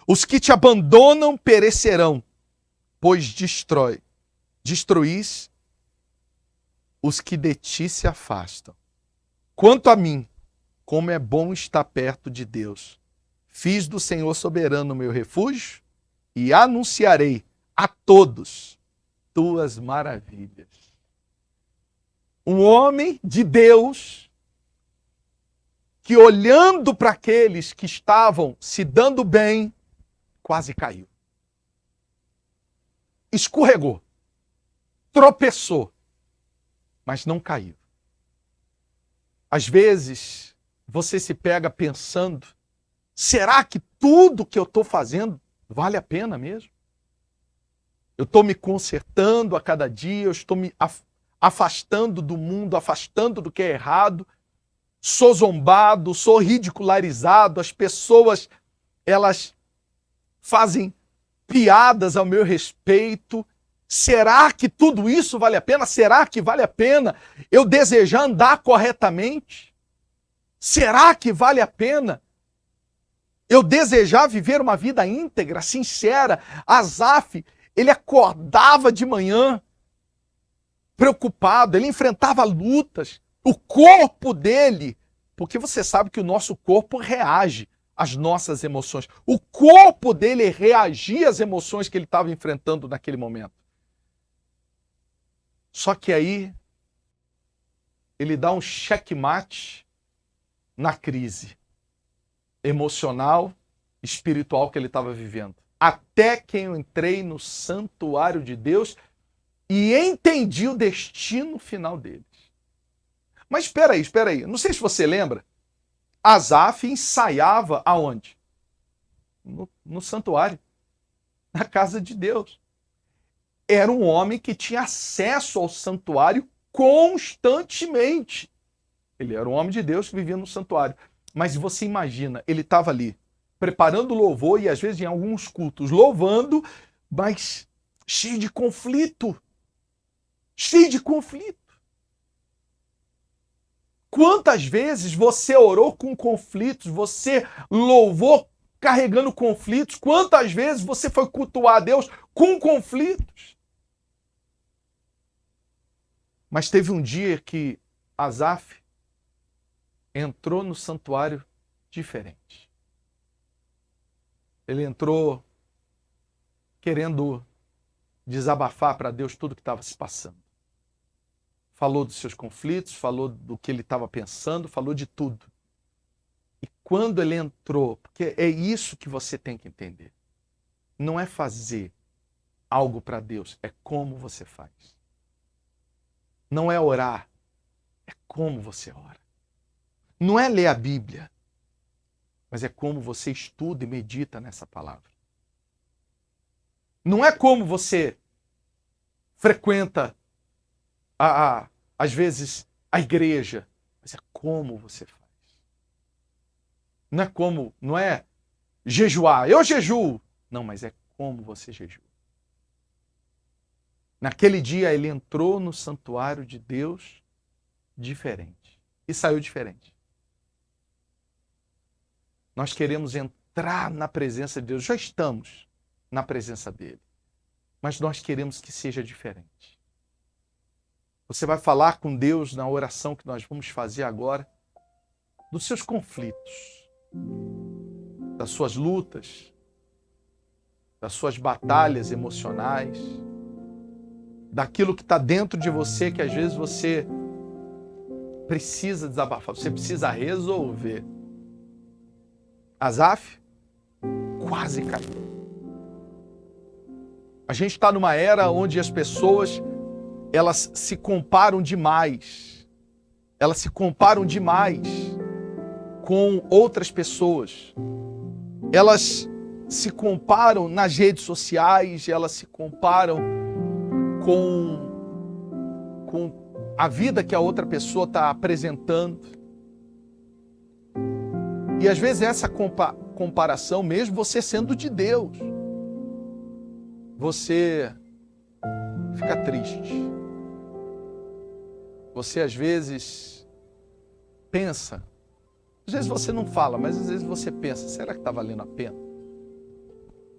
A: Os que te abandonam perecerão, pois destruís os que de ti se afastam. Quanto a mim, como é bom estar perto de Deus. Fiz do Senhor soberano o meu refúgio e anunciarei a todos tuas maravilhas. Um homem de Deus que, olhando para aqueles que estavam se dando bem, quase caiu. Escorregou, tropeçou, mas não caiu. Às vezes, você se pega pensando, será que tudo que eu estou fazendo vale a pena mesmo? Eu estou me consertando a cada dia, eu estou me afastando do mundo, afastando do que é errado, sou zombado, sou ridicularizado, as pessoas, elas fazem piadas ao meu respeito. Será que tudo isso vale a pena? Será que vale a pena eu desejar andar corretamente? Será que vale a pena eu desejar viver uma vida íntegra, sincera? Asaf, ele acordava de manhã preocupado, ele enfrentava lutas, o corpo dele, porque você sabe que o nosso corpo reage às nossas emoções. O corpo dele reagia às emoções que ele estava enfrentando naquele momento. Só que aí ele dá um checkmate na crise emocional, espiritual que ele estava vivendo. Até que eu entrei no santuário de Deus e entendi o destino final deles. Mas espera aí. Não sei se você lembra. Asaf ensaiava aonde? No santuário, na casa de Deus. Era um homem que tinha acesso ao santuário constantemente. Ele era um homem de Deus que vivia no santuário. Mas você imagina, ele estava ali, preparando louvor e às vezes em alguns cultos louvando, mas cheio de conflito. Cheio de conflito. Quantas vezes você orou com conflitos, você louvou carregando conflitos? Quantas vezes você foi cultuar a Deus com conflitos? Mas teve um dia que Asaf entrou no santuário diferente. Ele entrou querendo desabafar para Deus tudo que estava se passando. Falou dos seus conflitos, falou do que ele estava pensando, falou de tudo. E quando ele entrou, porque é isso que você tem que entender. Não é fazer algo para Deus, é como você faz. Não é orar, é como você ora. Não é ler a Bíblia, mas é como você estuda e medita nessa palavra. Não é como você frequenta às vezes a igreja, mas é como você faz. Não é jejuar, eu jejuo. Não, mas é como você jejua. Naquele dia ele entrou no santuário de Deus diferente e saiu diferente. Nós queremos entrar na presença de Deus, já estamos na presença dele, mas nós queremos que seja diferente. Você vai falar com Deus na oração que nós vamos fazer agora, dos seus conflitos, das suas lutas, das suas batalhas emocionais, daquilo que está dentro de você que às vezes você precisa desabafar, você precisa resolver. Asaf quase caiu. A gente está numa era onde as pessoas elas se comparam demais. Elas se comparam demais com outras pessoas. Elas se comparam nas redes sociais, elas se comparam com a vida que a outra pessoa está apresentando. E às vezes essa comparação, mesmo você sendo de Deus, você fica triste. Você às vezes pensa, às vezes você não fala, mas às vezes você pensa, será que está valendo a pena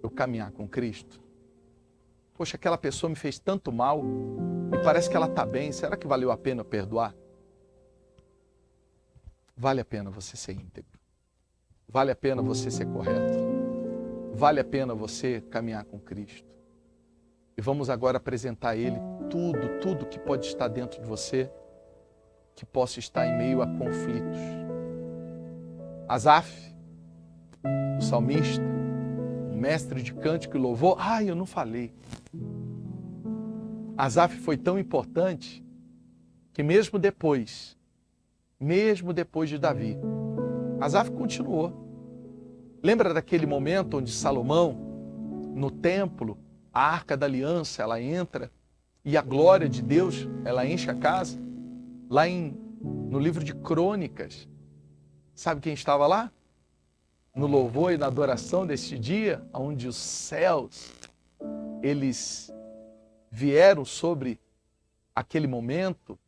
A: eu caminhar com Cristo? Poxa, aquela pessoa me fez tanto mal e parece que ela está bem, será que valeu a pena eu perdoar? Vale a pena você ser íntegro. Vale a pena você ser correto. Vale a pena você caminhar com Cristo. E vamos agora apresentar a Ele tudo que pode estar dentro de você, que possa estar em meio a conflitos. Asaf, o salmista, o mestre de cântico e louvor, eu não falei. Asaf foi tão importante que mesmo depois de Davi, Asaf continuou. Lembra daquele momento onde Salomão, no templo, a Arca da Aliança, ela entra e a glória de Deus, ela enche a casa? Lá no livro de Crônicas, sabe quem estava lá? No louvor e na adoração deste dia, onde os céus, eles vieram sobre aquele momento,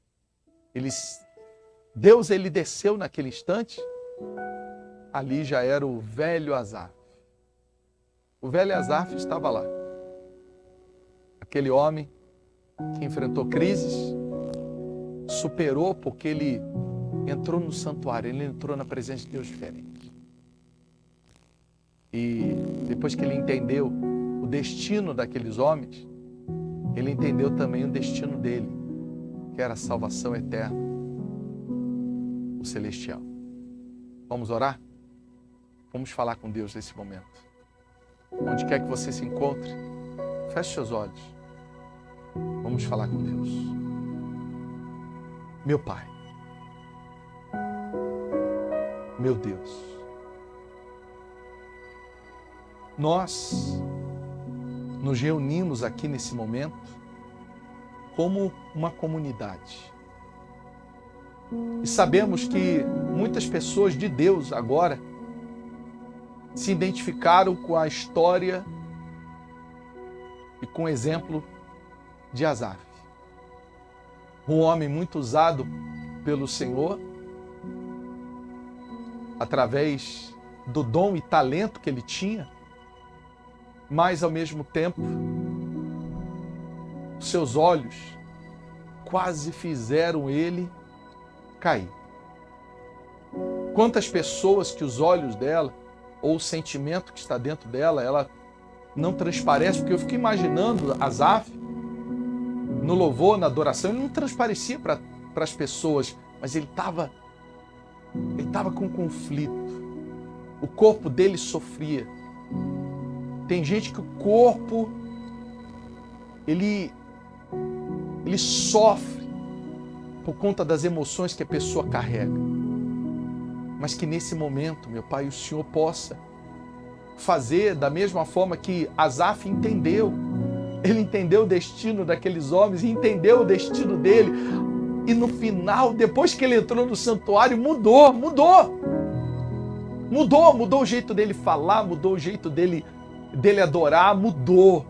A: Deus ele desceu naquele instante. Ali já era o velho Asaf. O velho Asaf estava lá. Aquele homem que enfrentou crises, superou porque ele entrou no santuário, ele entrou na presença de Deus diferente. E depois que ele entendeu o destino daqueles homens, ele entendeu também o destino dele, que era a salvação eterna, o celestial. Vamos orar? Vamos falar com Deus nesse momento. Onde quer que você se encontre, feche seus olhos. Vamos falar com Deus. Meu Pai, meu Deus, nós nos reunimos aqui nesse momento como uma comunidade. E sabemos que muitas pessoas de Deus agora se identificaram com a história e com o exemplo de Asaf. Um homem muito usado pelo Senhor, através do dom e talento que ele tinha, mas ao mesmo tempo, seus olhos quase fizeram ele cair. Quantas pessoas que os olhos dela, ou o sentimento que está dentro dela, ela não transparece, porque eu fico imaginando Asaf, no louvor, na adoração, ele não transparecia para as pessoas, mas ele estava com conflito. O corpo dele sofria. Tem gente que o corpo, ele sofre por conta das emoções que a pessoa carrega. Mas que nesse momento, meu Pai, o Senhor possa fazer da mesma forma que Asaf entendeu. Ele entendeu o destino daqueles homens e entendeu o destino dele. E no final, depois que ele entrou no santuário, mudou o jeito dele falar, mudou o jeito dele adorar, mudou.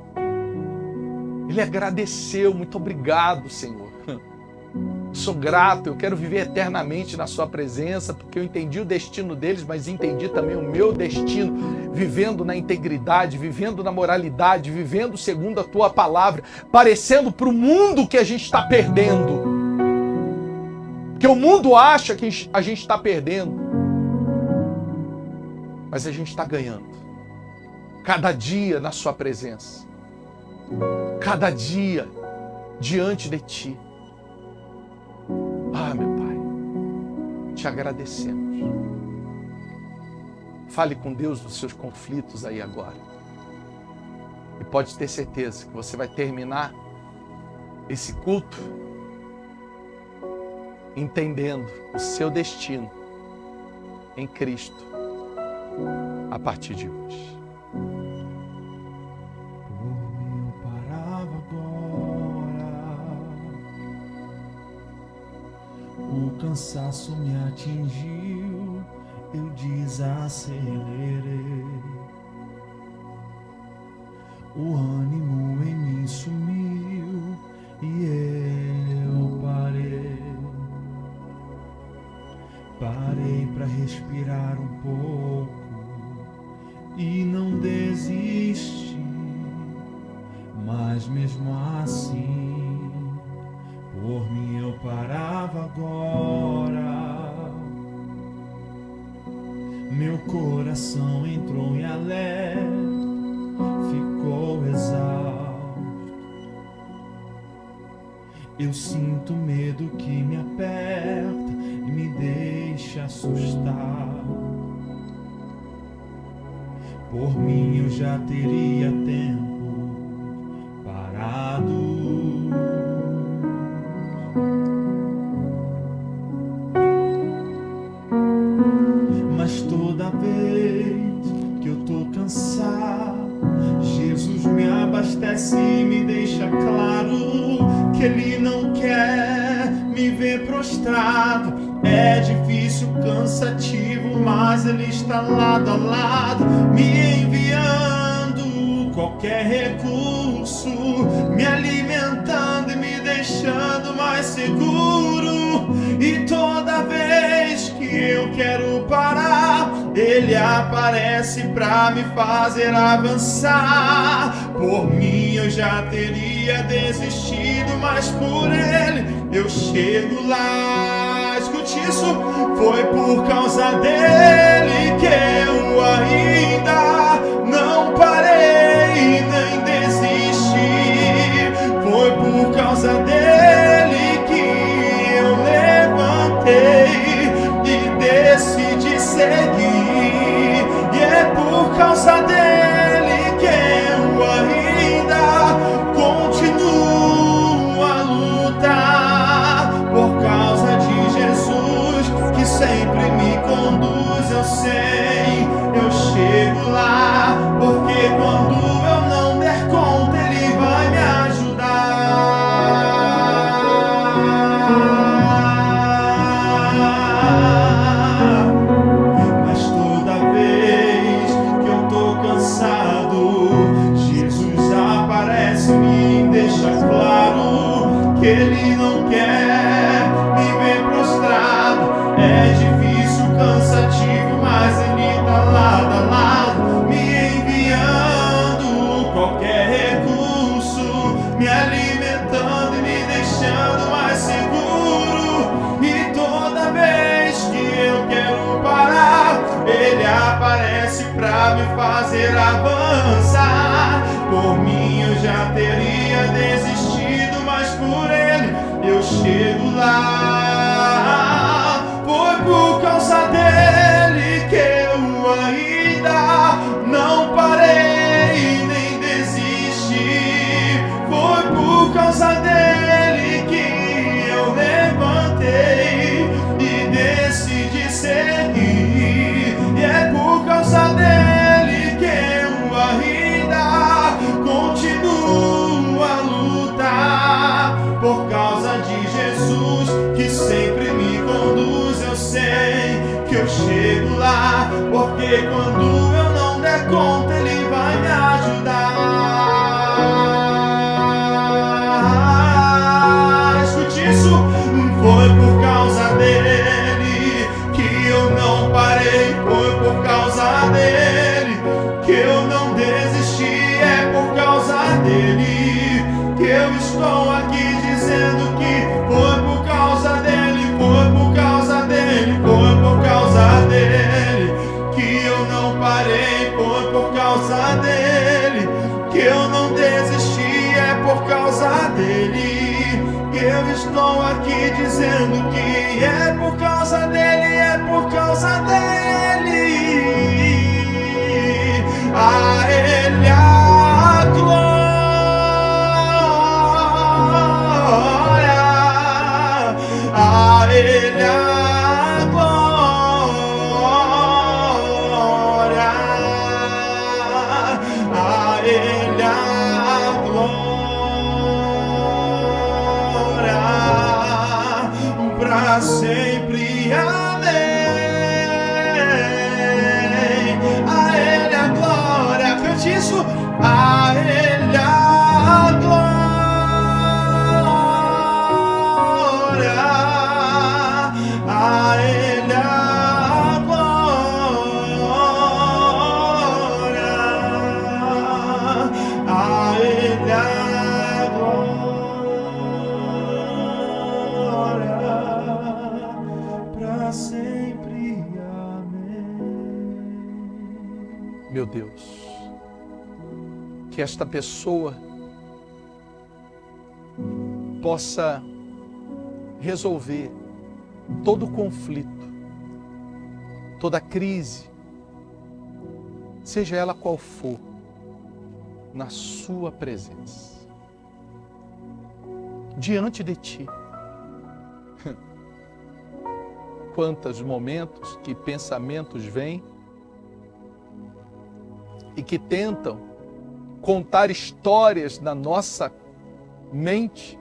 A: Ele agradeceu, muito obrigado, Senhor. Sou grato, eu quero viver eternamente na sua presença, porque eu entendi o destino deles, mas entendi também o meu destino, vivendo na integridade, vivendo na moralidade, vivendo segundo a tua palavra, parecendo para o mundo que a gente está perdendo. Porque o mundo acha que a gente está perdendo, mas a gente está ganhando. Cada dia na sua presença, cada dia diante de ti. Meu Pai, te agradecemos. Fale com Deus dos seus conflitos aí agora. E pode ter certeza que você vai terminar esse culto entendendo o seu destino em Cristo a partir de hoje.
B: O cansaço me atingiu, eu desacelerei. O ânimo em mim sumiu e eu parei. Parei para respirar um pouco e não desisti, mas mesmo assim por mim eu parava agora. Meu coração entrou em alerta, ficou exausto. Eu sinto medo que me aperta e me deixa assustar. Por mim eu já teria tempo parado. Mas toda vez que eu tô cansado, Jesus me abastece e me deixa claro que Ele não quer me ver prostrado. É difícil, cansativo, mas Ele está lado a lado, me enviando qualquer recurso, me alimentando e me deixando mais seguro. E toda vez que eu quero parar, Ele aparece pra me fazer avançar. Por mim eu já teria desistido, mas por Ele eu chego lá. Escute isso, foi por causa dele que eu ainda não parei nem desisti. Foi por causa dele que eu levantei e decidi seguir. E é por causa dele que eu ainda continuo a lutar. Por causa de Jesus que sempre me conduz, eu sei, eu chego lá. Porque quando eu não der conta, Ele vai me ajudar. Mas toda vez que eu tô cansado, Jesus aparece e me deixa claro que Ele não quer me ver prostrado. É difícil, cansativo, mas Ele tá lado a lado, me enviando qualquer recurso, me alimentando e me deixando mais seguro. E toda vez que eu quero parar, Ele aparece pra me fazer avançar. Por mim eu já teria desistido, mas por Ele eu chego lá. Foi por causa dele que eu ainda não parei nem desisti. Foi por causa dele que eu levantei e decidi seguir. E é por causa dele que eu ainda continuo a lutar. Por causa de Jesus que sempre me conduz, eu sei que eu chego lá. Porque quando eu não der conta, Ele vai me ajudar. Escute isso, foi por causa dele que eu não parei. Foi por causa dele que eu não desisti. É por causa dele que eu estou aqui dizendo que foi por causa dele, foi por causa dele, foi por causa dele que eu não parei. Foi por causa dele que eu não desisti. É por causa dele que eu estou aqui dizendo que é por causa dele, é por causa dele. A Ele a glória, a Ele a glória, a Ele a glória, pra sempre. Amém. A Ele a glória, cante isso. A Ele a glória, a Ele a glória, a Ele a glória, pra sempre. Amém.
A: meu Deus, que esta pessoa possa resolver todo o conflito, toda crise, seja ela qual for, na sua presença, diante de ti. Quantos momentos que pensamentos vêm e que tentam contar histórias na nossa mente,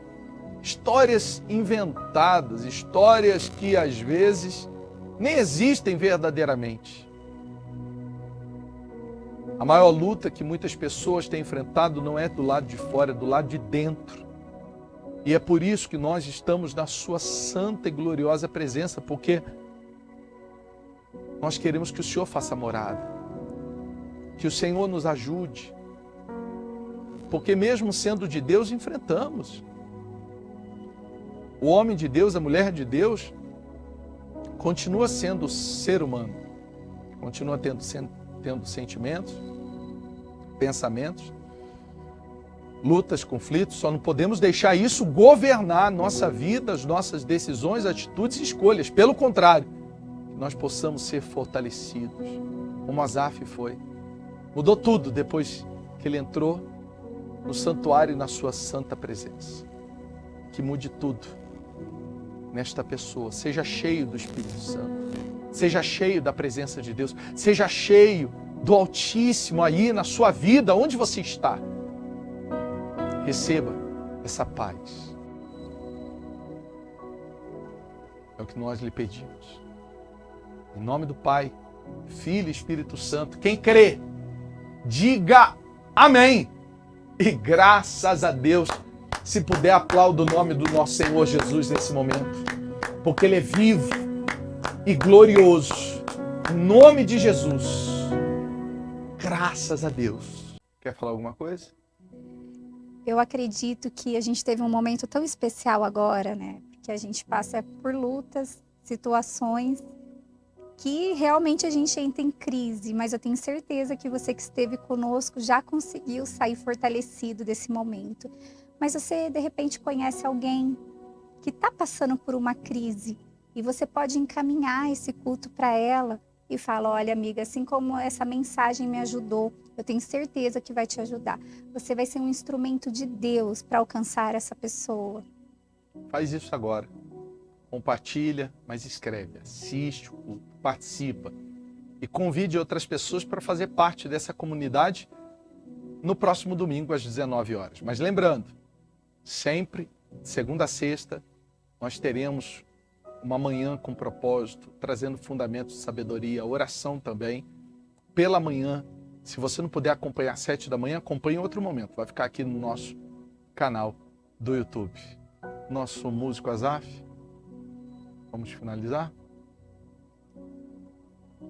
A: histórias inventadas, histórias que às vezes nem existem verdadeiramente. A maior luta que muitas pessoas têm enfrentado não é do lado de fora, é do lado de dentro. E é por isso que nós estamos na sua santa e gloriosa presença, porque nós queremos que o Senhor faça morada, que o Senhor nos ajude, porque mesmo sendo de Deus, enfrentamos. O homem de Deus, a mulher de Deus, continua sendo ser humano, continua tendo sentimentos, pensamentos, lutas, conflitos. Só não podemos deixar isso governar a nossa vida, as nossas decisões, atitudes e escolhas. Pelo contrário, que nós possamos ser fortalecidos, como Asaf foi. Mudou tudo depois que ele entrou no santuário e na sua santa presença. Que mude tudo nesta pessoa. Seja cheio do Espírito Santo. Seja cheio da presença de Deus. Seja cheio do Altíssimo aí na sua vida, onde você está. Receba essa paz. É o que nós lhe pedimos. Em nome do Pai, Filho e Espírito Santo. Quem crê, diga amém. E graças a Deus, se puder, aplauda o nome do nosso Senhor Jesus nesse momento. Porque Ele é vivo e glorioso. Em nome de Jesus. Graças a Deus. Quer falar alguma coisa?
C: Eu acredito que a gente teve um momento tão especial agora, né? Porque a gente passa por lutas, situações que realmente a gente entra em crise, mas eu tenho certeza que você que esteve conosco já conseguiu sair fortalecido desse momento. Mas você, de repente, conhece alguém que está passando por uma crise e você pode encaminhar esse culto para ela e falar: olha, amiga, assim como essa mensagem me ajudou, eu tenho certeza que vai te ajudar. Você vai ser um instrumento de Deus para alcançar essa pessoa.
A: Faz isso agora. Compartilha, mas escreve, assiste o culto, participa e convide outras pessoas para fazer parte dessa comunidade no próximo domingo às 19 horas. Mas lembrando, sempre, de segunda a sexta, nós teremos uma manhã com propósito, trazendo fundamentos de sabedoria, oração também. Pela manhã, se você não puder acompanhar às 7 da manhã, acompanhe em outro momento. Vai ficar aqui no nosso canal do YouTube. Nosso músico Asaf. Vamos finalizar?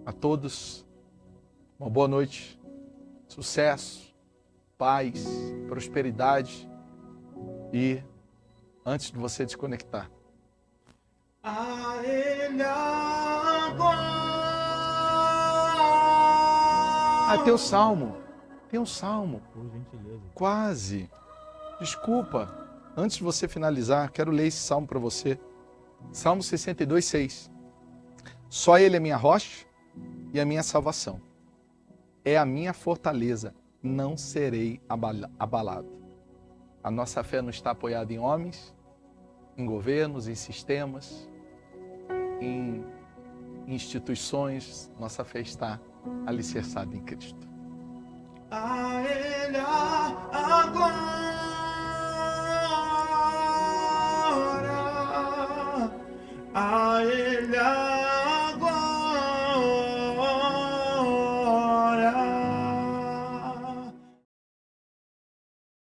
A: A todos, uma boa noite, sucesso, paz, prosperidade e, antes de você desconectar,
B: a Ele a glória.
A: tem o salmo,
B: Por gentileza.
A: quase, desculpa, antes de você finalizar, quero ler esse salmo para você, Salmo 62, 6. Só Ele é minha rocha e a minha salvação. É a minha fortaleza, não serei abalado. A nossa fé não está apoiada em homens, em governos, em sistemas, em instituições. Nossa fé está alicerçada em Cristo.
B: A Ele a glória. A Ele a